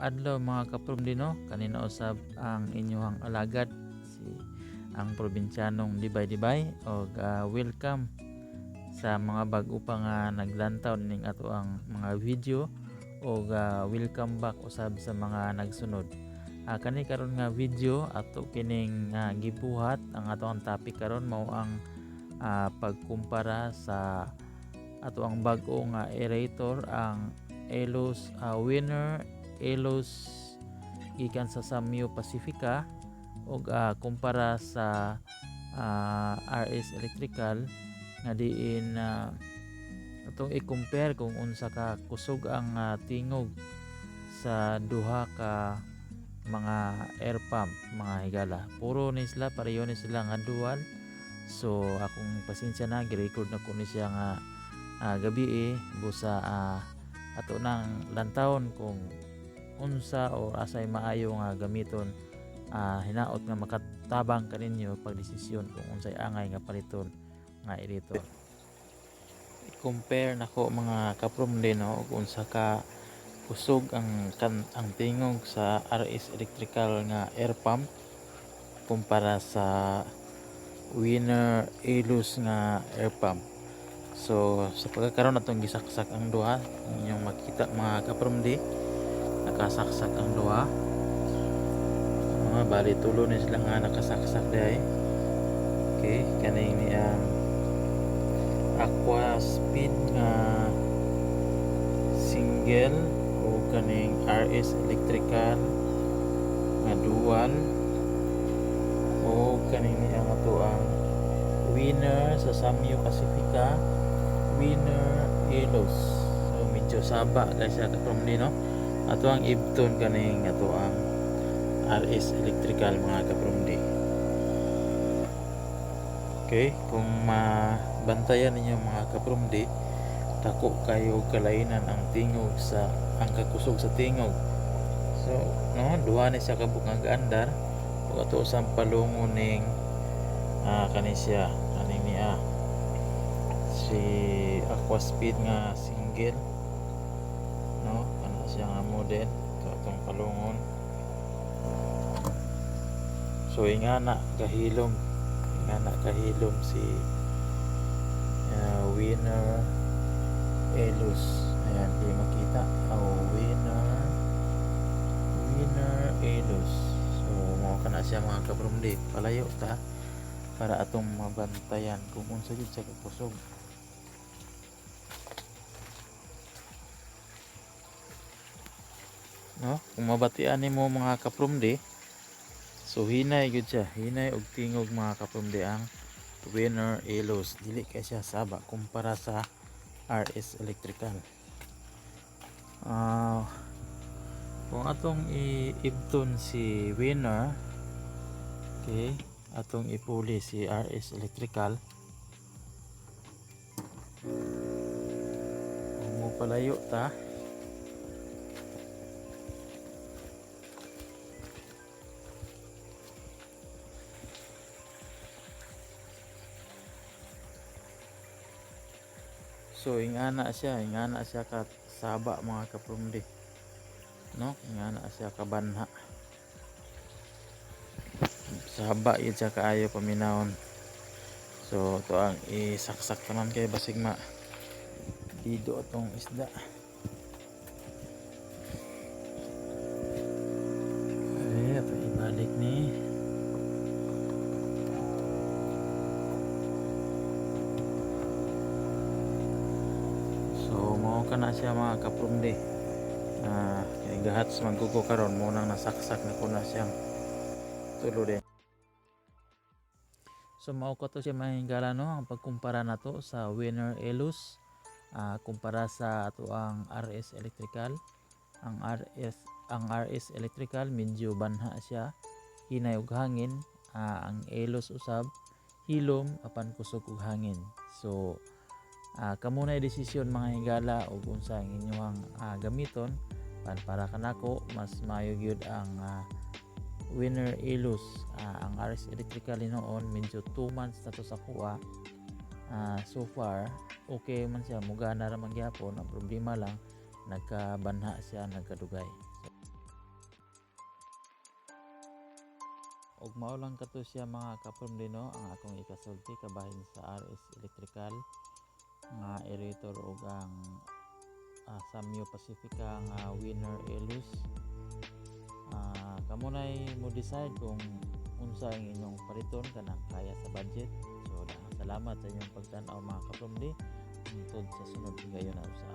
adlaw mga kapromdino, kanina usab ang inyong alagad si ang probinsyanong Dibay-Dibay og welcome sa mga bag-o pa nga naglantaw ning ato ang mga video og welcome back usab sa mga nagsunod. Kani karon nga video ato kining gibuhat ang ato ang topic karon mao ang pagkumpara sa ato ang bag-o nga aerator ang Elos Winner Elos gikan sa Samyo Pacifica og kumpara sa RS Electrical nga diin atong i-compare kung unsa ka kusog ang tingog sa duha ka mga air pump mga higala. Puro ni sila pareho ni sila nga dual. So akong pasensya na gi-record na ko ni siya nga gabi busa ato nang lantawon kung unsa o asay maayo nga gamiton hinaot nga makatabang kaninyo pagdesisyon kung unsay angay nga paliton nga irito. I-compare nako mga kapromde no kung unsa ka kusog ang tingog sa RS Electrical nga air pump kumpara sa Winner Elos nga air pump. So sa pagkakaroon natong gisaksak ang duha, inyong makita mga kapromde, nakasaksak ang duha. Bali tulo ni sila nga nakasaksak dahi. Okay, kaning ni ang Aqua Speed nga single o kaning RS Electrical nga dual o kaning ni ang ato ang Winner sa Samyo Pacifica Winner Elos. So medyo saba guys sa kapromde no. Ato ang Ibton kaning ato ang RS Electrical mga kapromde. Okay, kung mabantayan ninyo mga kapromde, dako kayo kalainan ang tingog sa ang kakusog sa tingog. So no, duha ni siya kabuk nga gaandar ug ato sa palungon ning kani siya kaning ni si Aqua Speed nga single no, kana siya nga model ito atong palungon. So ingana kahilom si Winner Elos. Ayan, di makita Winner Elos. So mao kana siya mga kapromde, palayo ta para atong mabantayan kung unsa jud siya kakusog. No, kung mabatian nimo mga kapromde, so hinay gud siya, hinay og tingog mga kapromde ang Winner Elos, dili kay siya saba kumpara sa RS Electrical. Kung atong i-ibton si Winner, okay, atong ipuli si RS Electrical, mo palayo ta. So ingana siya ka saba mga kapromde no, ingana siya ka banha, saba yun siya kaayo paminawon. So to ang isaksak tanan kay basig ma dido atong isda. Ay ato ibalik ni. So mao kana siya mga kapromde. Kay gahats magkuko karon mo nang nasaksak na ko na siyang tulo din. So mao ko to siya mahingala no ang pagkumpara nato sa Winner Elos kumpara sa ato ang RS Electrical. Ang RS Electrical medyo banha siya, hinay og hangin. Ang Elos usab hilom apan kusog og hangin. So kamo na desisyon mga higala og unsa ang inyong gamiton. Para kanako mas maayo gyud ang Winner Elos. Ang RS Electrical noon medyo 2 months na to sa kuha. So far okay man siya, mugana ra man gyapon. Ang problema lang nagkabanha siya, nagkadugay. ug mao lang kato siya mga kaprom no ang akong ikasulti kabahin sa RS Electrical nga aerator ug ang Samyo Pacifica nga Winner Elus. Kamo nay mo decide kung unsa ang inyong paliton kanang kaya sa budget. So salamat sa inyong pagtan-aw mga kaprom. Hangtod sa sunod gayon na sa